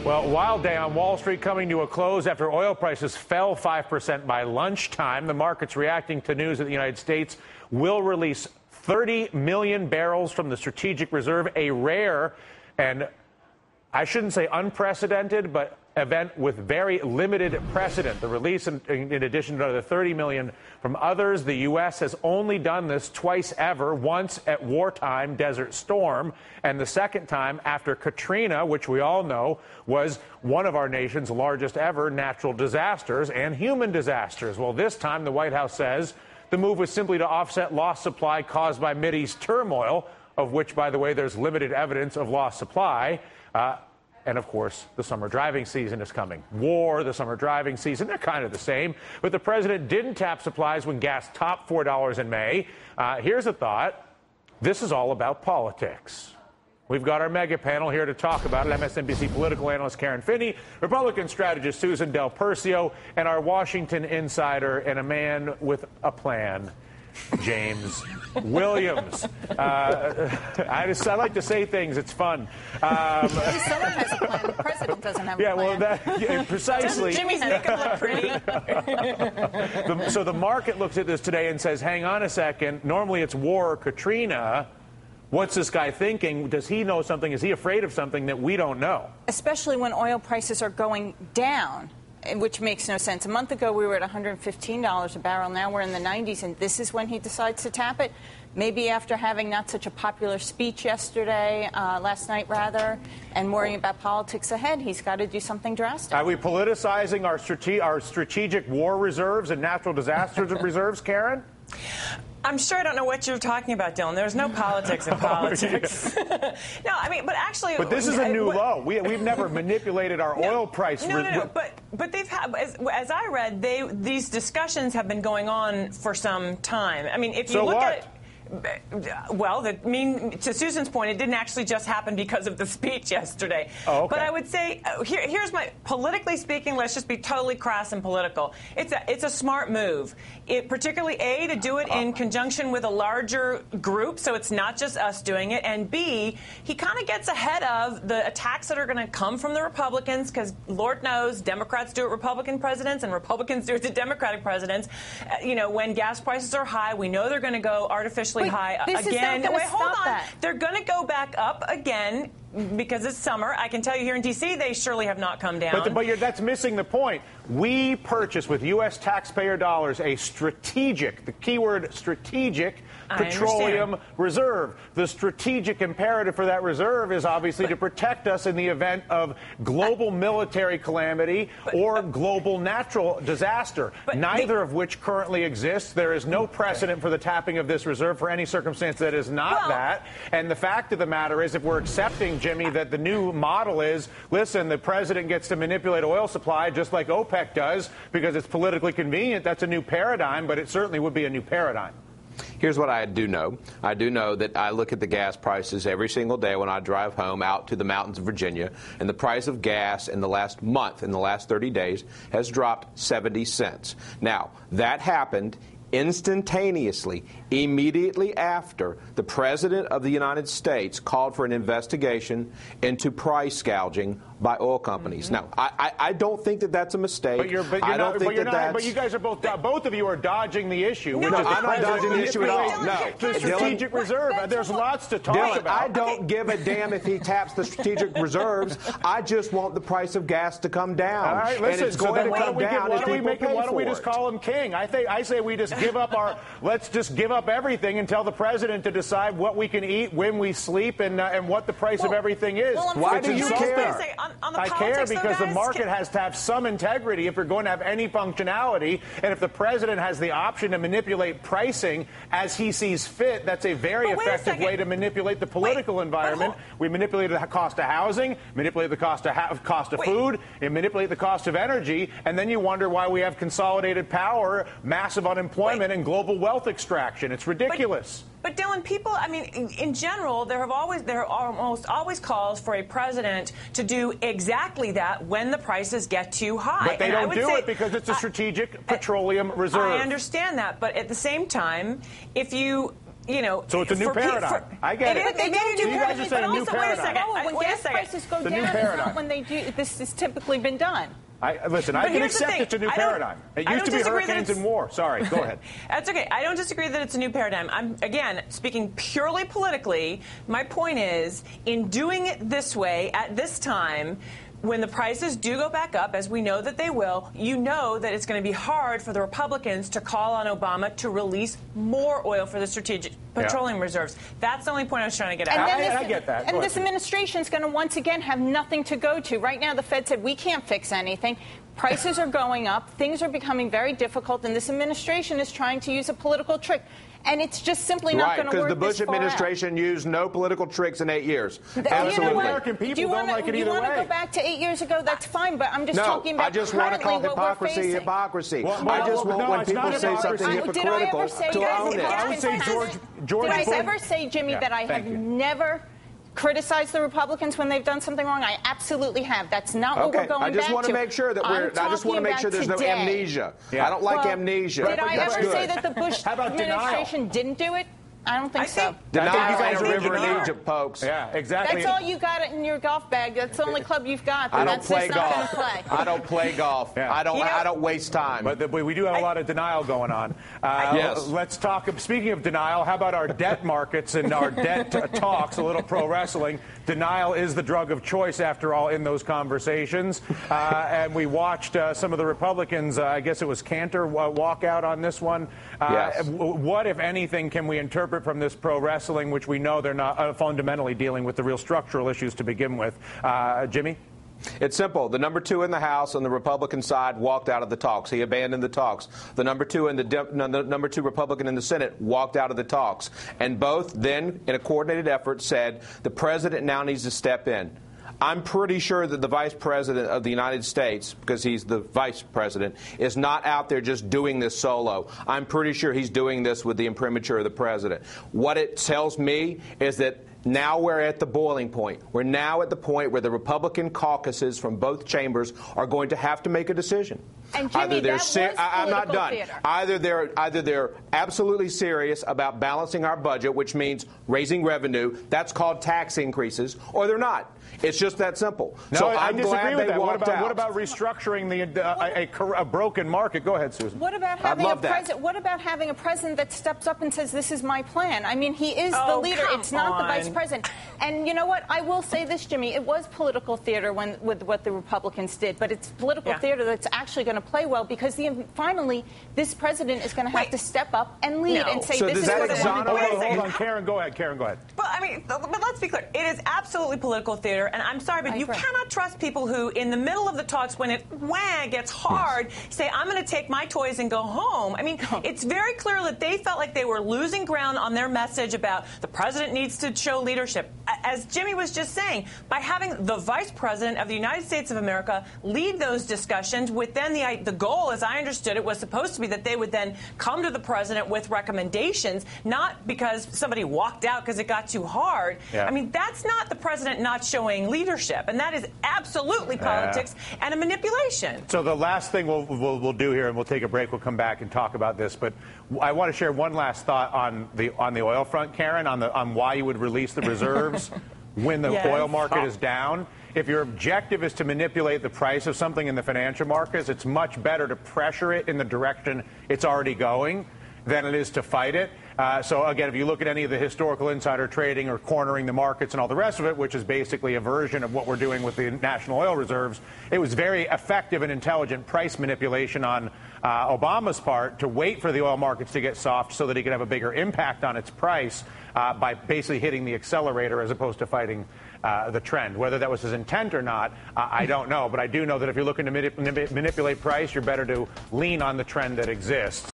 Well, wild day on Wall Street coming to a close after oil prices fell 5% by lunchtime. The market's reacting to news that the United States will release 30 million barrels from the strategic reserve, a rare and I shouldn't say unprecedented, but event with very limited precedent. The release, in addition to the 30 million from others, the U.S. has only done this twice ever, once at wartime Desert Storm, and the second time after Katrina, which we all know was one of our nation's largest ever natural disasters and human disasters. Well, this time the White House says the move was simply to offset lost supply caused by Mideast turmoil, of which, by the way, there's limited evidence of lost supply. And, of course, the summer driving season is coming. War, the summer driving season, they're kind of the same. But the president didn't tap supplies when gas topped $4 in May. Here's a thought. This is all about politics. We've got our mega panel here to talk about it. MSNBC political analyst Karen Finney, Republican strategist Susan Del Percio, and our Washington insider and a man with a plan, James Williams. I like to say things. It's fun. At least someone has a plan. The president doesn't have a plan. Well, precisely. Jimmy's making it look pretty. So the market looks at this today and says, hang on a second. Normally it's war or Katrina. What's this guy thinking? Does he know something? Is he afraid of something that we don't know? Especially when oil prices are going down, which makes no sense. A month ago, we were at $115 a barrel. Now we're in the 90s, and this is when he decides to tap it. Maybe after having not such a popular speech yesterday, last night rather, and worrying about politics ahead, he's got to do something drastic. Are we politicizing our strategic war reserves and natural disaster reserves, Karen? I'm sure I don't know what you're talking about, Dylan. There's no politics in politics. No, I mean, but actually... But this is a new low. We've never manipulated our oil price. No. But they've had, as I read, these discussions have been going on for some time. I mean, if you look at it... Well, to Susan's point, it didn't actually just happen because of the speech yesterday. Oh, okay. But I would say, here's my, politically speaking, let's just be totally crass and political. It's a smart move. Particularly, A, to do it in conjunction with a larger group, so it's not just us doing it, and B, he kind of gets ahead of the attacks that are going to come from the Republicans, because Lord knows Democrats do it Republican presidents and Republicans do it to Democratic presidents. When gas prices are high, we know they're going to go artificially high again. Hold on. They're going to go back up again because it's summer. I can tell you here in D.C. they surely have not come down. But that's missing the point. We purchased with U.S. taxpayer dollars a strategic, the keyword strategic, petroleum reserve. The strategic imperative for that reserve is obviously to protect us in the event of global military calamity or global natural disaster, neither of which currently exists. There is no precedent for the tapping of this reserve for any circumstance that is not that. And the fact of the matter is, if we're accepting, Jimmy, that the new model is, listen, the president gets to manipulate oil supply just like OPEC does because it's politically convenient, that's a new paradigm, but it certainly would be a new paradigm. Here's what I do know. I do know that I look at the gas prices every single day when I drive home out to the mountains of Virginia, and the price of gas in the last month, in the last 30 days, has dropped 70 cents. Now, that happened instantaneously, immediately after the President of the United States called for an investigation into price gouging by oil companies. Now, I don't think that that's a mistake. But you guys are both of you are dodging the issue. No, I'm not dodging the issue at all. No. The strategic reserve. There's lots to talk about. I don't give a damn if he taps the strategic reserves. I just want the price of gas to come down. All right, listen, and it's going to come down if people pay for it. Why don't we just call him king? I say we just let's just give up everything and tell the president to decide what we can eat, when we sleep, and what the price of everything is. Why do you care? I care because the market has to have some integrity if you're going to have any functionality. And if the president has the option to manipulate pricing as he sees fit, that's a very effective way to manipulate the political environment. We manipulate the cost of housing, manipulate the cost of food, and manipulate the cost of energy. And then you wonder why we have consolidated power, massive unemployment, and global wealth extraction. It's ridiculous. But Dylan, people, I mean, in general, there are almost always calls for a president to do exactly that when the prices get too high. But they don't do it because it's a strategic petroleum reserve. I understand that, but at the same time, if you So it's a new paradigm. I get it. They made a new You guys are saying a new paradigm. When gas prices go down, it's not when they do. This has typically been done. Listen, I can accept it's a new paradigm. It used to be hurricanes and war. Sorry, go ahead. That's okay. I don't disagree that it's a new paradigm. I'm, again, speaking purely politically. My point is, in doing it this way at this time, when the prices do go back up, as we know that they will, you know that it's going to be hard for the Republicans to call on Obama to release more oil for the strategic petroleum reserves. That's the only point I was trying to get at. I get that. And this administration is going to once again have nothing to go to. Right now, the Fed said we can't fix anything. Prices are going up. Things are becoming very difficult, and this administration is trying to use a political trick. And it's just simply not going to work. Because the Bush administration used no political tricks in 8 years. Absolutely. American people don't like it either way. You want to go back to 8 years ago? That's fine, but I'm just talking about I just want to call hypocrisy hypocrisy. I just want when people say something hypocritical to own it. I would say George Did I ever say, Jimmy, that I have never criticize the Republicans when they've done something wrong? I absolutely have. That's not what we're going back to. I just want to make sure that I just want to make sure there's no amnesia. I don't like amnesia. Did I ever say that the Bush administration didn't do it? I don't think so. Denial is a river in Egypt, folks. Yeah, exactly. That's all you got in your golf bag. That's the only club you've got. I don't play golf. I don't play golf. Yeah. I don't waste time. But we do have a lot of denial going on. Yes. Let's talk. Speaking of denial, how about our debt markets and our debt talks? A little pro wrestling. Denial is the drug of choice, after all, in those conversations. And we watched some of the Republicans. I guess it was Cantor walk out on this one. Yes. What, if anything, can we interpret from this pro wrestling, which we know they're not fundamentally dealing with the real structural issues to begin with? Jimmy? It's simple. The number 2 in the House on the Republican side walked out of the talks. He abandoned the talks. The number 2 in the number 2 Republican in the Senate walked out of the talks. And both then, in a coordinated effort, said the president now needs to step in. I'm pretty sure that the vice president of the United States, because he's the vice president, is not out there just doing this solo. I'm pretty sure he's doing this with the imprimatur of the president. What it tells me is that now we're at the boiling point. We're now at the point where the Republican caucuses from both chambers are going to have to make a decision. And Jimmy, I'm not done. Theater. Either they're absolutely serious about balancing our budget, which means raising revenue. That's called tax increases, or they're not. It's just that simple. No, so I I'm disagree glad with they that. walked out. What about restructuring a broken market? Go ahead, Susan. What about having a president that steps up and says, "This is my plan"? I mean, he is the leader. It's not the vice president. And you know what? I will say this, Jimmy. It was political theater with what the Republicans did, but it's political theater that's actually going to play well, because finally this president is going to have to step up and lead and say, "This is what I want to do." Hold on, Karen. Go ahead. Karen, go ahead. But I mean, but let's be clear. It is absolutely political theater, and I'm sorry, but you cannot trust people who, in the middle of the talks, when it gets hard, say, "I'm going to take my toys and go home." I mean, it's very clear that they felt like they were losing ground on their message about the president needs to show leadership. As Jimmy was just saying, by having the vice president of the United States of America lead those discussions, with then the goal, as I understood it, was supposed to be that they would then come to the president with recommendations, not because somebody walked out because it got too hard. I mean, that's not the president not showing leadership, and that is absolutely politics and a manipulation. So the last thing we'll do here, and we'll take a break, we'll come back and talk about this, but I want to share one last thought on the oil front, Karen, on why you would release the reserves when the oil market is down. If your objective is to manipulate the price of something in the financial markets, it's much better to pressure it in the direction it's already going than it is to fight it. So, again, if you look at any of the historical insider trading or cornering the markets and all the rest of it, which is basically a version of what we're doing with the national oil reserves, it was very effective and intelligent price manipulation on Obama's part to wait for the oil markets to get soft so that he could have a bigger impact on its price by basically hitting the accelerator as opposed to fighting the trend. Whether that was his intent or not, I don't know. But I do know that if you're looking to manipulate price, you're better to lean on the trend that exists.